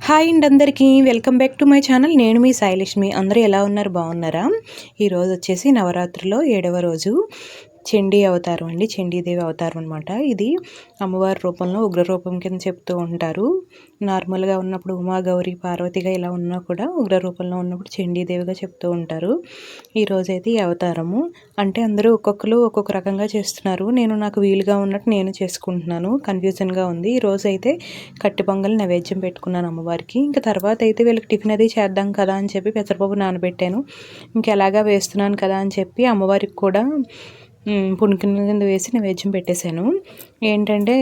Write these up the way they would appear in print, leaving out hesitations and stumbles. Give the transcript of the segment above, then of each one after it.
Hi అండి అందరికీ welcome back to my channel. నేను మీ సాయిలక్ష్మి. అందరూ ఎలా ఉన్నారు, బాగున్నారా? ఈరోజు వచ్చేసి నవరాత్రిలో 7వ రోజు చండీ అవతారం అండి. చండీదేవి అవతారం అనమాట. ఇది అమ్మవారి రూపంలో ఉగ్ర రూపం కింద చెప్తూ ఉంటారు. నార్మల్గా ఉన్నప్పుడు ఉమా గౌరీ పార్వతిగా ఇలా ఉన్నా కూడా ఉగ్ర రూపంలో ఉన్నప్పుడు చండీదేవిగా చెప్తూ ఉంటారు. ఈరోజైతే ఈ అవతారము అంటే అందరూ ఒక్కొక్కరు ఒక్కొక్క రకంగా చేస్తున్నారు. నాకు వీలుగా ఉన్నట్టు నేను చేసుకుంటున్నాను. కన్ఫ్యూజన్గా ఉంది. ఈరోజు అయితే కట్టి పొంగల్ నైవేద్యం పెట్టుకున్నాను అమ్మవారికి. ఇంకా తర్వాత అయితే వీళ్ళకి టిఫిన్ అది చేద్దాం కదా అని చెప్పి పెసరపప్పు నానబెట్టాను. ఇంకెలాగా వేస్తున్నాను కదా అని చెప్పి అమ్మవారికి కూడా పుణికిన కింద వేసి నైవేద్యం పెట్టేశాను. ఏంటంటే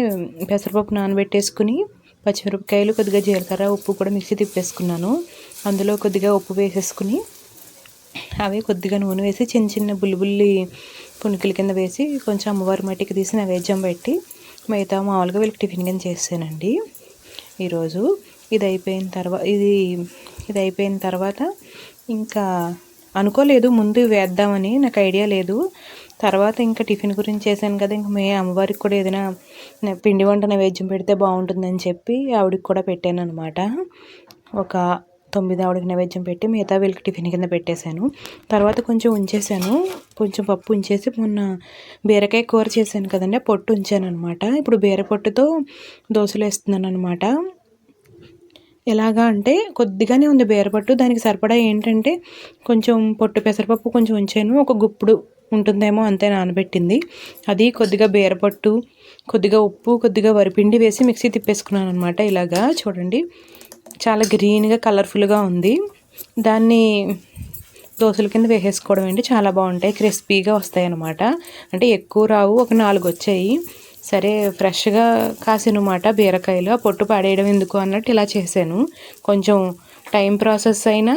పెసరపప్పు నానబెట్టేసుకుని పచ్చిమిరపకాయలు, కొద్దిగా జీలకర్ర, ఉప్పు కూడా మిక్సీ తిప్పేసుకున్నాను. అందులో కొద్దిగా ఉప్పు వేసేసుకుని అవి కొద్దిగా నూనె వేసి చిన్న చిన్న బుల్లి పుణికల కింద వేసి కొంచెం అమ్మవారి మట్టికి తీసి నైవేద్యం పెట్టి మిగతా మామూలుగా వీళ్ళకి టిఫిన్ కింద చేసానండి. ఈరోజు ఇది అయిపోయిన తర్వాత ఇంకా అనుకోలేదు ముందు వేద్దామని, నాకు ఐడియా లేదు. తర్వాత ఇంకా టిఫిన్ గురించి చేశాను కదా, ఇంకా అమ్మవారికి కూడా ఏదైనా పిండి వంట నైవేద్యం పెడితే బాగుంటుందని చెప్పి ఆవిడకి కూడా పెట్టాను అనమాట. ఒక 9 ఆవిడకి నైవేద్యం పెట్టి మిగతా వీళ్ళకి టిఫిన్ కింద పెట్టేశాను. తర్వాత కొంచెం ఉంచేసాను, కొంచెం పప్పు ఉంచేసి మొన్న బీరకాయ కూర చేశాను కదండి, ఆ పొట్టు ఉంచాను అనమాట. ఇప్పుడు బీర పొట్టుతో దోశలు వేస్తున్నాను అనమాట. ఎలాగా అంటే కొద్దిగానే ఉంది బీరపట్టు, దానికి సరిపడా ఏంటంటే కొంచెం పొట్టు పెసరపప్పు కొంచెం ఉంచాను, ఒక గుప్పుడు ఉంటుందేమో అంతే నానబెట్టింది. అది కొద్దిగా బీరపట్టు, కొద్దిగా ఉప్పు, కొద్దిగా వరిపిండి వేసి మిక్సీ తిప్పేసుకున్నాను అనమాట. ఇలాగా చూడండి, చాలా గ్రీన్గా కలర్ఫుల్గా ఉంది. దాన్ని దోశల కింద వేసేసుకోవడం అండి, చాలా బాగుంటాయి, క్రిస్పీగా వస్తాయి అన్నమాట. అంటే ఎక్కువ రావు, ఒక 4 వచ్చాయి. సరే ఫ్రెష్గా కాసినమాట బీరకాయలు, ఆ పొట్టు పాడేయడం ఎందుకు అన్నట్టు ఇలా చేశాను. కొంచెం టైం ప్రాసెస్ అయినా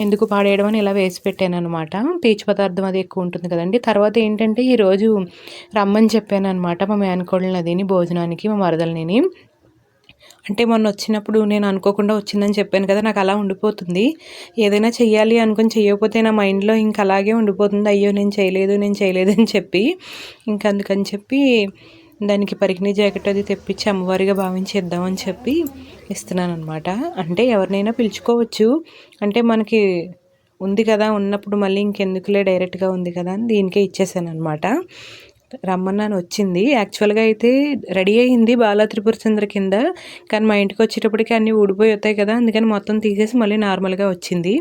ఎందుకు పాడేయడం అని ఇలా వేసి పెట్టాను అనమాట. పీచు పదార్థం అది ఎక్కువ ఉంటుంది కదండి. తర్వాత ఏంటంటే ఈరోజు రమ్మని చెప్పాను అనమాట మా మేనకోళ్ళని అదిని భోజనానికి, మా మరదల్ని. అంటే మొన్న వచ్చినప్పుడు నేను అనుకోకుండా వచ్చిందని చెప్పాను కదా, నాకు అలా ఉండిపోతుంది. ఏదైనా చెయ్యాలి అనుకుని చేయకపోతే నా మైండ్లో ఇంకా అలాగే ఉండిపోతుంది, అయ్యో నేను చేయలేదు అని చెప్పి. ఇంకా అందుకని చెప్పి దానికి పరికిణీ జాకెట్ అది తెప్పించి అమ్మవారిగా భావించి ఇద్దామని చెప్పి ఇస్తున్నాను అనమాట. అంటే ఎవరినైనా పిలుచుకోవచ్చు, అంటే మనకి ఉంది కదా ఉన్నప్పుడు మళ్ళీ ఇంకెందుకులే డైరెక్ట్గా ఉంది కదా అని దీనికే ఇచ్చేసాను అనమాట. రమ్మన్నాను, వచ్చింది. యాక్చువల్గా అయితే రెడీ అయ్యింది బాలా త్రిపుర సుందరి కింద, కానీ మా ఇంటికి వచ్చేటప్పటికి అన్నీ ఊడిపోయి వస్తాయి కదా, అందుకని మొత్తం తీసేసి మళ్ళీ నార్మల్గా వచ్చింది.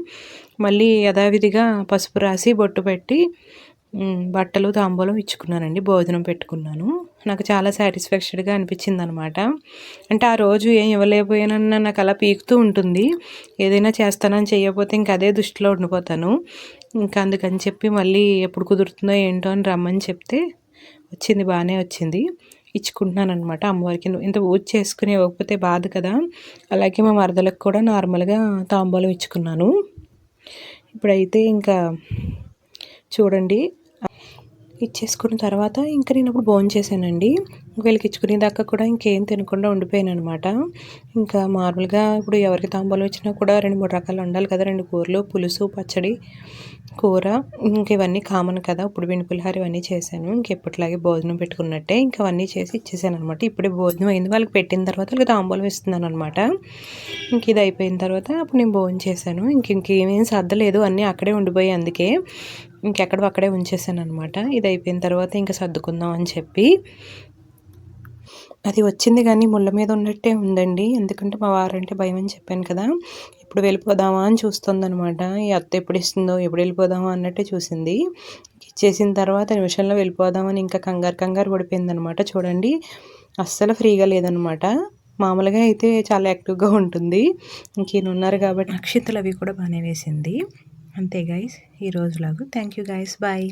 మళ్ళీ యథావిధిగా పసుపు రాసి బొట్టు పెట్టి బట్టలు తాంబూలం ఇచ్చుకున్నానండి, భోజనం పెట్టుకున్నాను. నాకు చాలా సాటిస్ఫాక్షన్గా అనిపించింది అనమాట. అంటే ఆ రోజు ఏం ఇవ్వలేకపోయానన్న నాకు అలా పీకుతూ ఉంటుంది. ఏదైనా చేస్తానని చేయకపోతే ఇంక అదే దృష్టిలో ఉండిపోతాను. ఇంకా అందుకని చెప్పి మళ్ళీ ఎప్పుడు కుదురుతుందో ఏంటో అని రమ్మని చెప్తే వచ్చింది, బాగానే వచ్చింది. ఇచ్చుకుంటున్నాను అనమాట అమ్మవారికి. ఇంత పూజ చేసుకుని ఇవ్వకపోతే బాధ కదా. అలాగే మా మరదలకు కూడా నార్మల్గా తాంబూలం ఇచ్చుకున్నాను. ఇప్పుడైతే ఇంకా చూడండి, ఇచ్చేసుకున్న తర్వాత ఇంకా నేను అప్పుడు భోజనం చేశానండి. వీళ్ళకి ఇచ్చుకునేదాకా కూడా ఇంకేం తినకుండా ఉండిపోయాను అనమాట. ఇంకా మామూలుగా ఇప్పుడు ఎవరికి తాంబూలం ఇచ్చినా కూడా 2-3 రకాలు ఉండాలి కదా, 2 కూరలు, పులుసు, పచ్చడి, కూర, ఇంక ఇవన్నీ కామన్ కదా. ఇప్పుడు పిండి పులిహార ఇవన్నీ చేశాను. ఇంకెప్పటిలాగే భోజనం పెట్టుకున్నట్టే ఇంకా అవన్నీ చేసి ఇచ్చేసాను అనమాట. ఇప్పుడే భోజనం అయింది, వాళ్ళకి పెట్టిన తర్వాత వాళ్ళకి తాంబూలం ఇస్తున్నాను అనమాట. ఇంక ఇది అయిపోయిన తర్వాత అప్పుడు నేను భోజనం చేశాను. ఇంకేమేం సర్దలేదు, అన్నీ అక్కడే ఉండిపోయాయి, అందుకే ఇంకెక్కడ అక్కడే ఉంచేసాను అనమాట. ఇది అయిపోయిన తర్వాత ఇంకా సర్దుకుందాం అని చెప్పి. అది వచ్చింది కానీ ముళ్ళ మీద ఉన్నట్టే ఉందండి, ఎందుకంటే మా వారంటే భయం అని చెప్పాను కదా. ఇప్పుడు వెళ్ళిపోదామా అని చూస్తుందనమాట. ఈ అత్త ఎప్పుడు ఇస్తుందో, ఎప్పుడు వెళ్ళిపోదామా అన్నట్టే చూసింది. ఇచ్చేసిన తర్వాత నిమిషంలో వెళ్ళిపోదామని ఇంకా కంగారు పడిపోయిందనమాట. చూడండి, అస్సలు ఫ్రీగా లేదనమాట. మామూలుగా అయితే చాలా యాక్టివ్గా ఉంటుంది. ఇంకేను ఉన్నారు కాబట్టి అక్షింతలు అవి కూడా బాగానే వేసింది. అంతే గైస్, ఈ రోజులాగా. Thank you guys, bye.